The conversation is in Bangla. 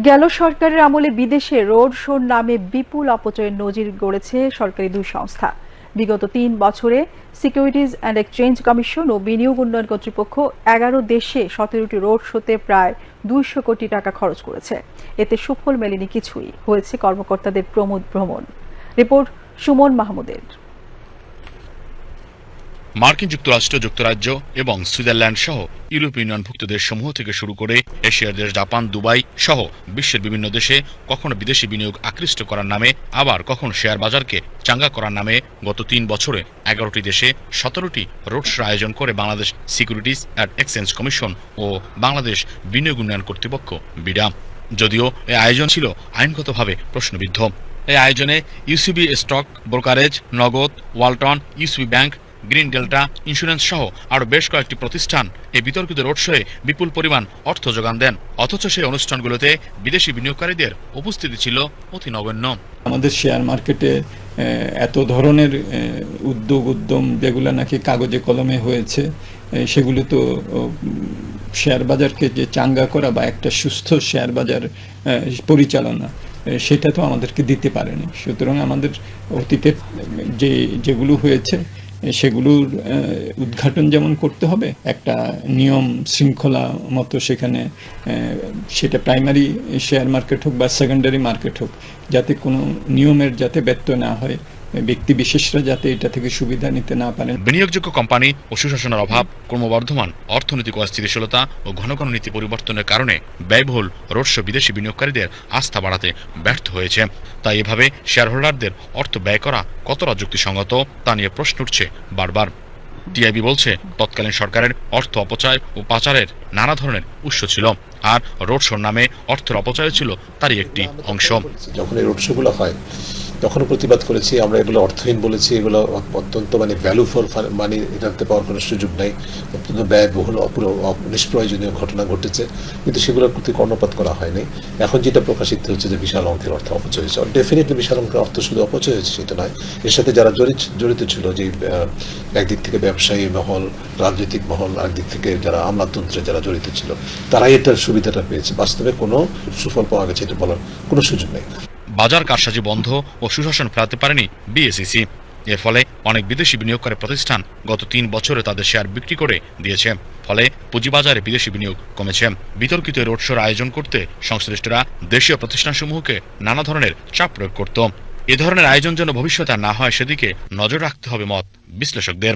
গেল সরকারের আমলে বিদেশে রোড শোর নামে বিপুল অপচয়ের নজির গড়েছে সরকারি দুই সংস্থা। বিগত ৩ বছরে সিকিউরিটিজ অ্যান্ড এক্সচেঞ্জ কমিশন ও বিনিয়োগ উন্নয়ন কর্তৃপক্ষ ১১ দেশে ১৭টি রোড শোতে প্রায় ২০০ কোটি টাকা খরচ করেছে। এতে সুফল মেলেনি কিছুই, হয়েছে কর্মকর্তাদের প্রমোদ ভ্রমণ। রিপোর্ট সুমন মাহমুদের। মার্কিন যুক্তরাষ্ট্র, যুক্তরাজ্য এবং সুইজারল্যান্ড সহ ইউরোপীয় ইউনিয়নভুক্ত দেশসমূহ থেকে শুরু করে এশিয়ার দেশ জাপান, দুবাই সহ বিশ্বের বিভিন্ন দেশে কখনো বিদেশি বিনিয়োগ আকৃষ্ট করার নামে, আবার কখনো শেয়ার বাজারকে চাঙ্গা করার নামে গত ৩ বছরে ১১টি দেশে ১৭টি রোড শো আয়োজন করে Bangladesh securities and exchange commission ও বাংলাদেশ বিনিয়োগ উন্নয়ন কর্তৃপক্ষ বিডা। যদিও এই আয়োজন ছিল আইনগতভাবে প্রশ্নবিদ্ধ। এই আয়োজনে ইউসিবি স্টক ব্রোকারেজ, নগদ, Walton, UCB bank, green delta insurance সহ আরও বেশ কয়েকটি প্রতিষ্ঠান এই বিতর্কিত রোড শোয়ে বিপুল পরিমাণ অর্থ যোগান দেন। অথচ সেই অনুষ্ঠানগুলোতে বিদেশি বিনিয়োগকারীদের উপস্থিতি ছিল অতি নগণ্য। আমাদের শেয়ার মার্কেটে এত ধরনের উদ্যম যেগুলো নাকি কাগজে কলমে হয়েছে, সেগুলো তো শেয়ার বাজারকে যে চাঙ্গা করা বা একটা সুস্থ শেয়ার বাজার পরিচালনা, সেটা তো আমাদেরকে দিতে পারেনি। সুতরাং আমাদের অতীতে যেগুলো হয়েছে সেগুলোর উদ্ঘাটন যেমন করতে হবে, একটা নিয়ম শৃঙ্খলা মতো সেখানে, সেটা প্রাইমারি শেয়ার মার্কেট হোক বা সেকেন্ডারি মার্কেট হোক, যাতে কোনো নিয়মের যাতে ব্যত্যয় না হয়, ব্যক্তি বিশেষরা যাতে এটা থেকে সুবিধা নিতে না পারেন। বিনিয়োগযোগ্য কোম্পানি ও সুশাসনের অভাব, ক্রমবর্ধমান অর্থনৈতিক অস্থিতিশীলতা ও ঘন ঘন নীতি পরিবর্তনের কারণে ব্যয়বহুল রোড শো বিদেশি বিনিয়োগকারীদের আস্থা বাড়াতে ব্যর্থ হয়েছে। তাই এভাবে শেয়ার হোল্ডারদের অর্থ ব্যয় করা কতটা যুক্তিসঙ্গত তা নিয়ে প্রশ্ন উঠছে বারবার। টিআইবি বলছে, তৎকালীন সরকারের অর্থ অপচয় ও পাচারের নানা ধরনের উৎস ছিল, আর রোড শোর নামে অর্থের অপচয় ছিল তারই একটি অংশ। যখন এই রোড শোগুলো হয় তখনও প্রতিবাদ করেছি আমরা, এগুলো অর্থহীন বলেছি, এগুলো অত্যন্ত ভ্যালু ফর মানি এটাতে পাওয়ার কোনো সুযোগ নেই, অত্যন্ত ব্যয়বহুল নিষ্প্রয়োজনীয় ঘটনা ঘটেছে, কিন্তু সেগুলোর প্রতি কর্ণপাত করা হয়নি। এখন যেটা প্রকাশিত হচ্ছে যে বিশাল অঙ্কের অর্থ অপচয় হয়েছে, ডেফিনেটলি বিশাল অঙ্কের অর্থ শুধু অপচয় হয়েছে সেটা নয়, এর সাথে যারা জড়িত ছিল, যে একদিক থেকে ব্যবসায়ী মহল, রাজনৈতিক মহল, একদিক থেকে যারা আমলাতন্ত্রে যারা জড়িত ছিল, তারাই এটার সুবিধাটা পেয়েছে। বাস্তবে কোনো সুফল পাওয়া গেছে এটা বলার কোনো সুযোগ নেই। বাজার কারসাজি বন্ধ ও সুশাসন ফেরাতে পারেনি বিএসইসি। এর ফলে অনেক বিদেশি বিনিয়োগকারী প্রতিষ্ঠান গত ৩ বছরে তাদের শেয়ার বিক্রি করে দিয়েছে। ফলে পুঁজিবাজারে বিদেশি বিনিয়োগ কমেছে। বিতর্কিত রোড শোর আয়োজন করতে সংশ্লিষ্টরা দেশীয় প্রতিষ্ঠানসমূহকে নানা ধরনের চাপ প্রয়োগ করত। এ ধরনের আয়োজন যেন ভবিষ্যতে না হয় সেদিকে নজর রাখতে হবে মত বিশ্লেষকদের।